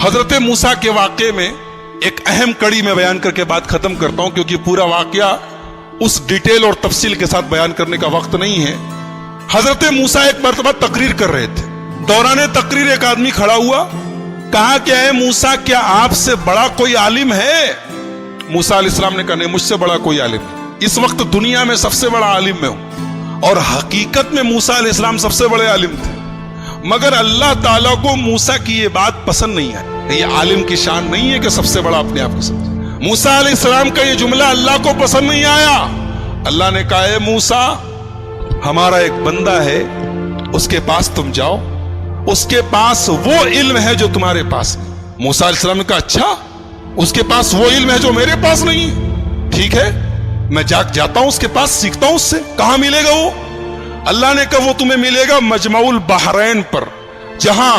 حضرت موسیٰ کے واقعے میں ایک اہم کڑی میں بیان کر کے بات ختم کرتا ہوں، کیونکہ پورا واقعہ اس ڈیٹیل اور تفصیل کے ساتھ بیان کرنے کا وقت نہیں ہے۔ حضرت موسیٰ ایک مرتبہ تقریر کر رہے تھے، دوران تقریر ایک آدمی کھڑا ہوا، کہا کہ اے موسیٰ کیا آپ سے بڑا کوئی عالم ہے؟ موسیٰ علیہ السلام نے کہا نہیں، مجھ سے بڑا کوئی عالم نہیں، اس وقت دنیا میں سب سے بڑا عالم میں ہوں۔ اور حقیقت میں موسیٰ علیہ السلام سب سے بڑے عالم تھے، مگر اللہ تعالیٰ کو موسیٰ کی یہ بات پسند نہیں آئی۔ یہ عالم کی شان نہیں ہے کہ سب سے بڑا اپنے آپ کو سمجھے۔ موسیٰ علیہ السلام کا یہ جملہ اللہ کو پسند نہیں آیا۔ اللہ نے کہا اے موسیٰ، ہمارا ایک بندہ ہے، اس کے پاس تم جاؤ، اس کے پاس وہ علم ہے جو تمہارے پاس نہیں۔ موسیٰ علیہ السلام نے کہا اچھا، اس کے پاس وہ علم ہے جو میرے پاس نہیں ہے، ٹھیک ہے، میں جاتا ہوں اس کے پاس، سیکھتا ہوں اس سے۔ کہاں ملے گا وہ؟ اللہ نے کہا وہ تمہیں ملے گا مجمع البحرین پر، جہاں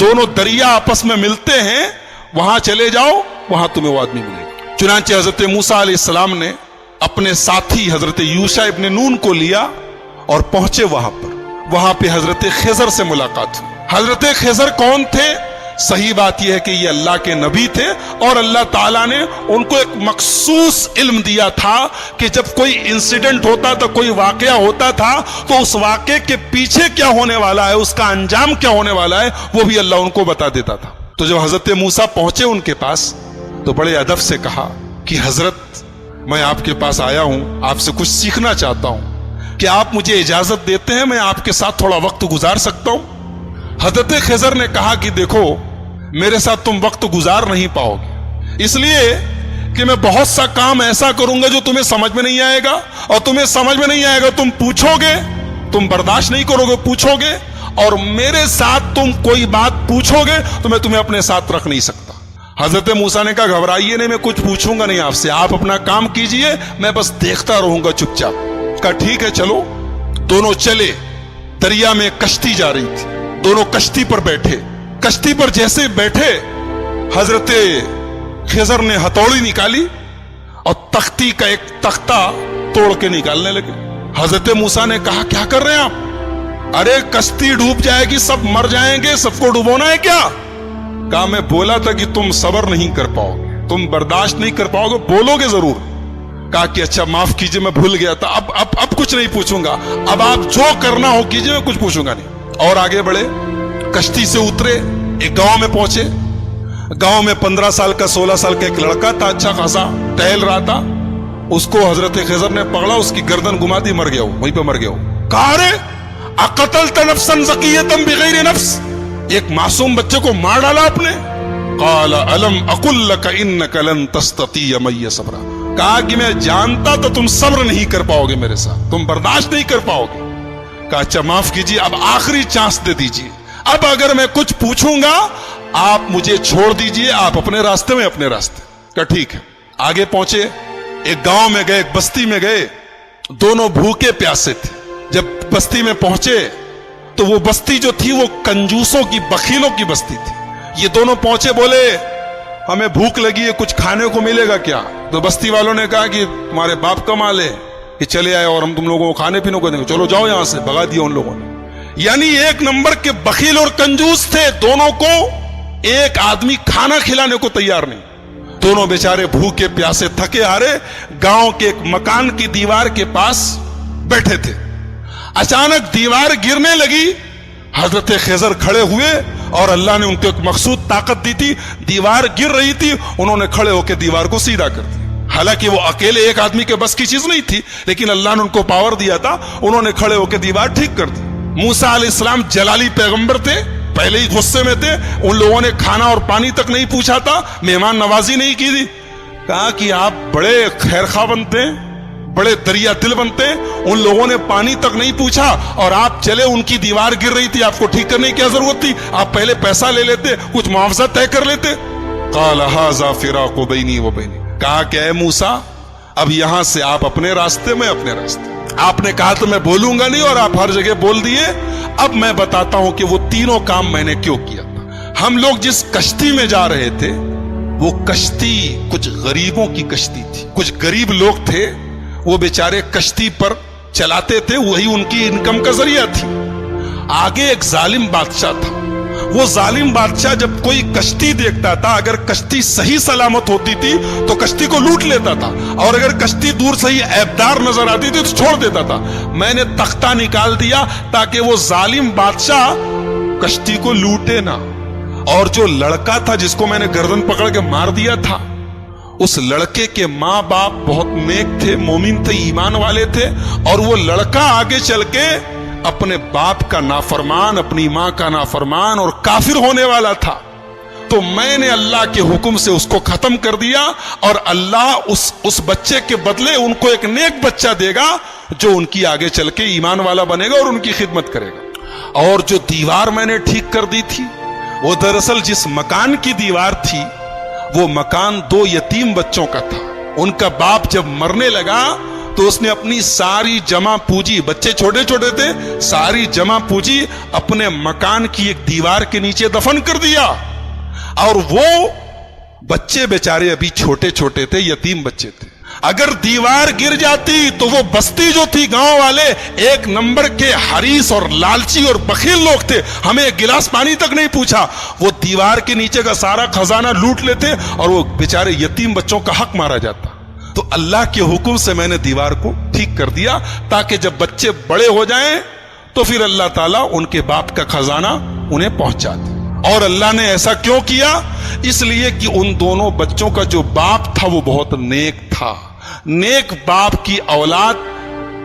دونوں دریا آپس میں ملتے ہیں، وہاں چلے جاؤ، وہاں تمہیں وہ آدمی ملے گا۔ چنانچہ حضرت موسیٰ علیہ السلام نے اپنے ساتھی حضرت یوشع ابن نون کو لیا اور پہنچے وہاں پر۔ وہاں پہ حضرت خضر سے ملاقات ہوئی۔ حضرت خضر کون تھے؟ صحیح بات یہ ہے کہ یہ اللہ کے نبی تھے، اور اللہ تعالیٰ نے ان کو ایک مخصوص علم دیا تھا کہ جب کوئی انسیڈنٹ ہوتا تھا، کوئی واقعہ ہوتا تھا، تو اس واقعے کے پیچھے کیا ہونے والا ہے، اس کا انجام کیا ہونے والا ہے، وہ بھی اللہ ان کو بتا دیتا تھا۔ تو جب حضرت موسیٰ پہنچے ان کے پاس تو بڑے ادب سے کہا کہ حضرت میں آپ کے پاس آیا ہوں، آپ سے کچھ سیکھنا چاہتا ہوں، کہ آپ مجھے اجازت دیتے ہیں میں آپ کے ساتھ تھوڑا وقت گزار سکتا ہوں؟ حضرت خضر نے کہا کہ دیکھو میرے ساتھ تم وقت گزار نہیں پاؤ گے، اس لیے کہ میں بہت سا کام ایسا کروں گا جو تمہیں سمجھ میں نہیں آئے گا، اور تمہیں سمجھ میں نہیں آئے گا تم پوچھو گے، تم برداشت نہیں کرو گے، پوچھو گے، اور میرے ساتھ تم کوئی بات پوچھو گے تو میں تمہیں اپنے ساتھ رکھ نہیں سکتا۔ حضرت موسیٰ نے کہا گھبرائیے نہیں، میں کچھ پوچھوں گا نہیں آپ سے، آپ اپنا کام کیجئے، میں بس دیکھتا رہوں گا چپ چاپ۔ کہا ٹھیک ہے چلو۔ دونوں چلے، دریا میں کشتی جا رہی تھی، دونوں کشتی پر بیٹھے۔ کشتی پر جیسے بیٹھے، حضرت خضر نے ہتھوڑی نکالی اور تختی کا ایک تختہ توڑ کے نکالنے لگے۔ حضرت موسیٰ نے کہا کیا کر رہے ہیں آپ؟ ارے کشتی ڈوب جائے گی، سب مر جائیں گے، سب کو ڈبونا ہے کیا؟ کہا میں بولا تھا کہ تم صبر نہیں کر پاؤ گے، تم برداشت نہیں کر پاؤ گے، بولو گے ضرور۔ کہا کہ اچھا معاف کیجئے میں بھول گیا تھا، اب کچھ نہیں پوچھوں گا، اب آپ جو کرنا ہو کیجئے، میں کچھ پوچھوں گا نہیں۔ اور آگے بڑھے، کشتی سے اترے، ایک گاؤں میں پہنچے۔ گاؤں میں 15 سال کا 16 سال کا ایک لڑکا تھا، اچھا خاصا ٹہل رہا تھا۔ اس کو حضرت خضر نے پکڑا، اس کی گردن گما دی، مر گیا وہ، وہیں پہ مر گیا وہ۔ کہا ارے اقتلت نفسا زکیۃ بغیر نفس، ایک معصوم بچے کو مار ڈالا آپ نے؟ قال الم اقل لک انک لن تستطیع معی صبرا، کہا کہ میں جانتا تو تم صبر نہیں کر پاؤ گے میرے ساتھ، تم برداشت نہیں کر پاؤ گے۔ کہا اچھا معاف کیجیے، اب آخری چانس دے دیجیے، اب اگر میں کچھ پوچھوں گا آپ مجھے چھوڑ دیجئے، آپ اپنے راستے میں اپنے راستے۔ کہا ٹھیک ہے۔ آگے پہنچے، ایک گاؤں میں گئے، ایک بستی میں گئے، دونوں بھوکے پیاسے تھے۔ جب بستی میں پہنچے تو وہ بستی جو تھی وہ کنجوسوں کی، بخیلوں کی بستی تھی۔ یہ دونوں پہنچے، بولے ہمیں بھوک لگی ہے، کچھ کھانے کو ملے گا کیا؟ تو بستی والوں نے کہا کہ تمہارے باپ کا مال ہے کہ چلے آئے اور ہم تم لوگوں کو کھانے پینے کو دیں گے، چلو جاؤ یہاں سے۔ بھگا دیا ان لوگوں نے۔ یعنی ایک نمبر کے بخیل اور کنجوس تھے، دونوں کو ایک آدمی کھانا کھلانے کو تیار نہیں۔ دونوں بیچارے بھوکے پیاسے تھکے ہارے گاؤں کے ایک مکان کی دیوار کے پاس بیٹھے تھے۔ اچانک دیوار گرنے لگی، حضرت خضر کھڑے ہوئے اور اللہ نے ان کو ایک مخصوص طاقت دی تھی، دیوار گر رہی تھی، انہوں نے کھڑے ہو کے دیوار کو سیدھا کر دیا۔ حالانکہ وہ اکیلے ایک آدمی کے بس کی چیز نہیں تھی، لیکن اللہ نے ان کو پاور دیا تھا، انہوں نے کھڑے ہو کے دیوار ٹھیک کر دی۔ موسیٰ علیہ السلام جلالی پیغمبر تھے، پہلے ہی غصے میں تھے، ان لوگوں نے کھانا اور پانی تک نہیں پوچھا تھا، مہمان نوازی نہیں کی تھی۔ کہا کہ آپ بڑے خیرخواہ بنتے ہیں، بڑے دریا دل بنتے ہیں، ان لوگوں نے پانی تک نہیں پوچھا اور آپ چلے، ان کی دیوار گر رہی تھی، آپ کو ٹھیک کرنے کی کیا ضرورت تھی؟ آپ پہلے پیسہ لے لیتے، کچھ معاوضہ طے کر لیتے۔ قال ھذا فراق بینی و بینک، کہا کہ اے موسیٰ اب یہاں سے آپ اپنے راستے میں اپنے راستے۔ آپ نے کہا تو میں بولوں گا نہیں اور آپ ہر جگہ بول دیے۔ اب میں بتاتا ہوں کہ وہ تینوں کام میں نے کیوں کیا تھا۔ ہم لوگ جس کشتی میں جا رہے تھے وہ کشتی کچھ غریبوں کی کشتی تھی، کچھ غریب لوگ تھے، وہ بیچارے کشتی پر چلاتے تھے، وہی ان کی انکم کا ذریعہ تھی۔ آگے ایک ظالم بادشاہ تھا، وہ ظالم بادشاہ جب کوئی کشتی دیکھتا تھا، اگر کشتی صحیح سلامت ہوتی تھی تو کشتی کو لوٹ لیتا تھا، اور اگر کشتی دور سے ہی عیبدار نظر آتی تھی تو چھوڑ دیتا تھا۔ میں نے تختہ نکال دیا تاکہ وہ ظالم بادشاہ کشتی کو لوٹے نہ، اور جو لڑکا تھا جس کو میں نے گردن پکڑ کے مار دیا تھا، اس لڑکے کے ماں باپ بہت نیک تھے، مومن تھے، ایمان والے تھے، اور وہ لڑکا آگے چل کے اپنے باپ کا نافرمان، اپنی ماں کا نافرمان اور کافر ہونے والا تھا۔ تو میں نے اللہ کے حکم سے اس کو ختم کر دیا، اور اللہ اس بچے کے بدلے ان کو ایک نیک بچہ دے گا جو ان کی آگے چل کے ایمان والا بنے گا اور ان کی خدمت کرے گا۔ اور جو دیوار میں نے ٹھیک کر دی تھی، وہ دراصل جس مکان کی دیوار تھی وہ مکان 2 یتیم بچوں کا تھا۔ ان کا باپ جب مرنے لگا تو اس نے اپنی ساری جمع پونجی، بچے چھوٹے چھوٹے تھے، ساری جمع پونجی اپنے مکان کی ایک دیوار کے نیچے دفن کر دیا، اور وہ بچے بیچارے ابھی چھوٹے چھوٹے تھے، یتیم بچے تھے۔ اگر دیوار گر جاتی تو وہ بستی جو تھی، گاؤں والے 1 نمبر کے حریص اور لالچی اور بخیل لوگ تھے، ہمیں ایک گلاس پانی تک نہیں پوچھا، وہ دیوار کے نیچے کا سارا خزانہ لوٹ لیتے اور وہ بیچارے یتیم بچوں کا حق مارا جاتا۔ تو اللہ کے حکم سے میں نے دیوار کو ٹھیک کر دیا تاکہ جب بچے بڑے ہو جائیں تو پھر اللہ تعالیٰ ان کے باپ کا خزانہ انہیں پہنچا دے۔ اور اللہ نے ایسا کیوں کیا؟ اس لیے کہ ان دونوں بچوں کا جو باپ تھا وہ بہت نیک تھا۔ نیک باپ کی اولاد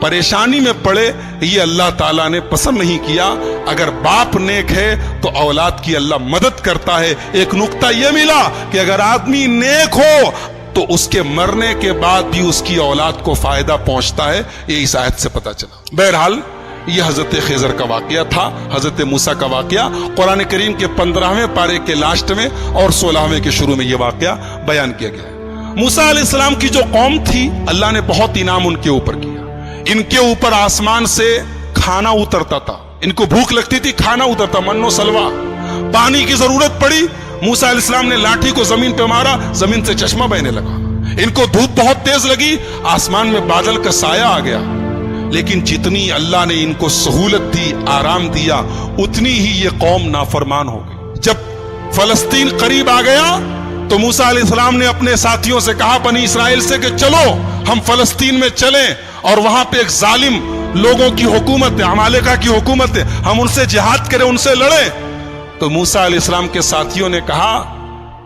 پریشانی میں پڑے یہ اللہ تعالیٰ نے پسند نہیں کیا۔ اگر باپ نیک ہے تو اولاد کی اللہ مدد کرتا ہے۔ ایک نقطہ یہ ملا کہ اگر آدمی نیک ہو تو اس کے مرنے کے بعد بھی اس کی اولاد کو فائدہ پہنچتا ہے، یہ اس آیت سے پتہ چلا۔ بہرحال یہ حضرت خضر کا واقعہ تھا، حضرت موسیٰ کا واقعہ۔ قرآن کریم کے 15ویں پارے کے لاسٹ میں اور 16ویں کے شروع میں یہ واقعہ بیان کیا گیا ہے۔ موسیٰ علیہ السلام کی جو قوم تھی، اللہ نے بہت انعام ان کے اوپر کیا۔ ان کے اوپر آسمان سے کھانا اترتا تھا، ان کو بھوک لگتی تھی، کھانا اترتا، من و سلوا۔ پانی کی ضرورت پڑی، موسیٰ علیہ السلام نے لاٹھی کو زمین پہ مارا، زمین سے چشمہ بہنے لگا۔ ان کو دھوپ بہت تیز لگی، آسمان میں بادل کا سایہ آ گیا۔ لیکن جتنی اللہ نے ان کو سہولت دی، آرام دیا، اتنی ہی یہ قوم نافرمان ہو گئی۔ جب فلسطین قریب آ گیا تو موسیٰ علیہ السلام نے اپنے ساتھیوں سے کہا، بنی اسرائیل سے، کہ چلو ہم فلسطین میں چلیں، اور وہاں پہ ایک ظالم لوگوں کی حکومت ہے، عمالقہ کی حکومت ہے، ہم ان سے جہاد کریں، ان سے لڑیں۔ تو موسیٰ علیہ السلام کے ساتھیوں نے کہا،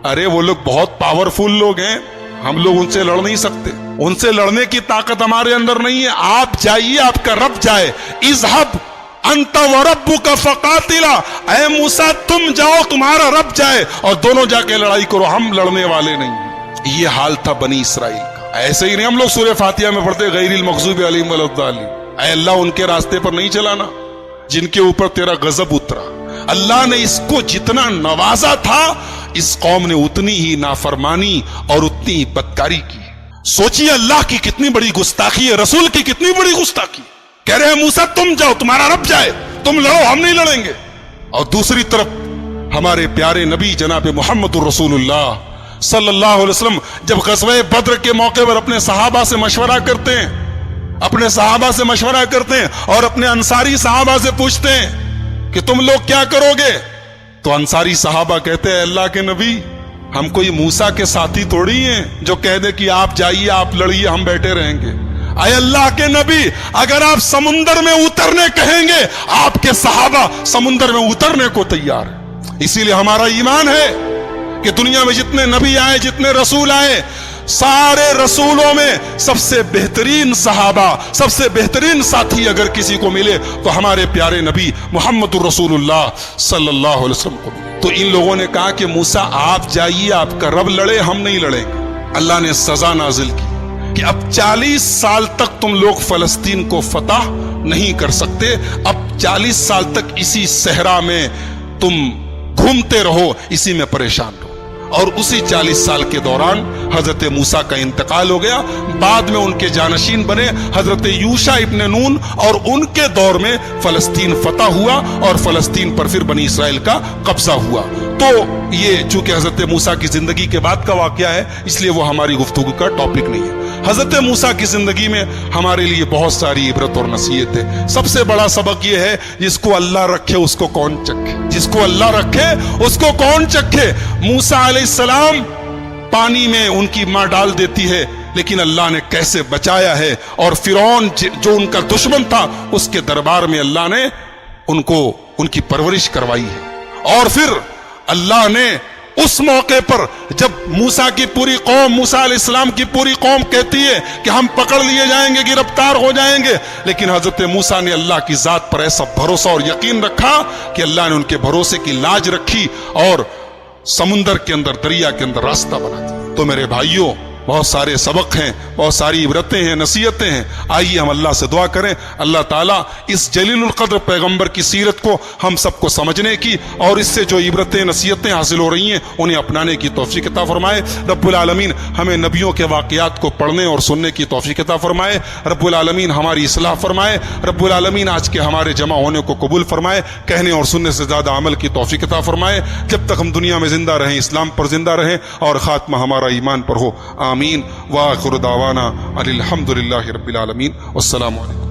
ارے وہ لوگ بہت پاورفل لوگ ہیں، ہم لوگ ان سے لڑ نہیں سکتے، ان سے لڑنے کی طاقت ہمارے اندر نہیں ہے، آپ جائیے، آپ کا رب جائے۔ اذهب انت وربک فقاتلا، اے موسیٰ تم جاؤ، تمہارا رب جائے، اور دونوں جا کے لڑائی کرو، ہم لڑنے والے نہیں ہیں۔ یہ حال تھا بنی اسرائیل کا۔ ایسے ہی نہیں ہم لوگ سورہ فاتحہ میں پڑھتے غیر المغضوب علیہم ولا الضالین، اے اللہ ان کے راستے پر نہیں چلانا جن کے اوپر تیرا غضب اترا۔ اللہ نے اس کو جتنا نوازا تھا، اس قوم نے اتنی ہی نافرمانی اور اتنی ہی بدکاری کی۔ سوچیے اللہ کی کتنی بڑی گستاخی ہے، رسول کی کتنی بڑی گستاخی۔ کہہ رہے ہیں موسیٰ تم جاؤ، تمہارا رب جائے، تم لڑو، ہم نہیں لڑیں گے۔ اور دوسری طرف ہمارے پیارے نبی جناب محمد الرسول اللہ صلی اللہ علیہ وسلم جب غزوہ بدر کے موقع پر اپنے صحابہ سے مشورہ کرتے ہیں، اور اپنے انصاری صحابہ سے پوچھتے ہیں کہ تم لوگ کیا کرو گے، تو انصاری صحابہ کہتے ہیں، اللہ کے نبی ہم کوئی موسیٰ کے ساتھی تھوڑی ہیں جو کہہ دے کہ آپ جائیے، آپ لڑیے، ہم بیٹھے رہیں گے۔ اے اللہ کے نبی اگر آپ سمندر میں اترنے کہیں گے، آپ کے صحابہ سمندر میں اترنے کو تیار ہیں۔ اسی لیے ہمارا ایمان ہے کہ دنیا میں جتنے نبی آئے، جتنے رسول آئے، سارے رسولوں میں سب سے بہترین صحابہ، سب سے بہترین ساتھی اگر کسی کو ملے تو ہمارے پیارے نبی محمد الرسول اللہ صلی اللہ علیہ وسلم کو ملے۔ تو ان لوگوں نے کہا کہ موسیٰ آپ جائیے، آپ کا رب لڑے، ہم نہیں لڑیں گے۔ اللہ نے سزا نازل کی کہ اب 40 سال تک تم لوگ فلسطین کو فتح نہیں کر سکتے، اب 40 سال تک اسی صحرا میں تم گھومتے رہو، اسی میں پریشان رہو۔ اور اسی 40 سال کے دوران حضرت موسیٰ کا انتقال ہو گیا. بعد میں ان کے جانشین بنے حضرت یوشع ابن نون اور ان کے دور میں فلسطین فتح ہوا اور فلسطین پر پھر بنی اسرائیل کا قبضہ ہوا. تو یہ چونکہ حضرت موسیٰ کی زندگی کے بعد کا واقعہ ہے اس لیے وہ ہماری گفتگو کا ٹاپک نہیں ہے. حضرت موسیٰ کی زندگی میں ہمارے لیے بہت ساری عبرت اور نصیحت ہے. سب سے بڑا سبق یہ ہے جس کو اللہ رکھے اس کو کون چکھے, جس کو اللہ رکھے اس کو کون چکھے. موسیٰ علیہ السلام پانی میں ان کی ماں ڈال دیتی ہے لیکن اللہ نے کیسے بچایا ہے, اور فرعون جو ان کا دشمن تھا اس کے دربار میں اللہ نے ان کی پرورش کروائی ہے. اور پھر اللہ نے اس موقع پر جب موسیٰ کی پوری قوم, موسیٰ علیہ السلام کی پوری قوم کہتی ہے کہ ہم پکڑ لیے جائیں گے, گرفتار ہو جائیں گے, لیکن حضرت موسیٰ نے اللہ کی ذات پر ایسا بھروسہ اور یقین رکھا کہ اللہ نے ان کے بھروسے کی لاج رکھی اور سمندر کے اندر, دریا کے اندر راستہ بنا دیا. تو میرے بھائیوں, بہت سارے سبق ہیں, بہت ساری عبرتیں ہیں, نصیحتیں ہیں. آئیے ہم اللہ سے دعا کریں اللہ تعالیٰ اس جلیل القدر پیغمبر کی سیرت کو ہم سب کو سمجھنے کی اور اس سے جو عبرتیں نصیحتیں حاصل ہو رہی ہیں انہیں اپنانے کی توفیق عطا فرمائے. رب العالمین ہمیں نبیوں کے واقعات کو پڑھنے اور سننے کی توفیق عطا فرمائے. رب العالمین ہماری اصلاح فرمائے. رب العالمین آج کے ہمارے جمع ہونے کو قبول فرمائے. کہنے اور سننے سے زیادہ عمل کی توفیق عطا فرمائے. جب تک ہم دنیا میں زندہ رہیں اسلام پر زندہ رہیں اور خاتمہ ہمارا ایمان پر ہو. آمین. وآخر دعوانا الحمد للہ رب العالمین. والسلام علیکم.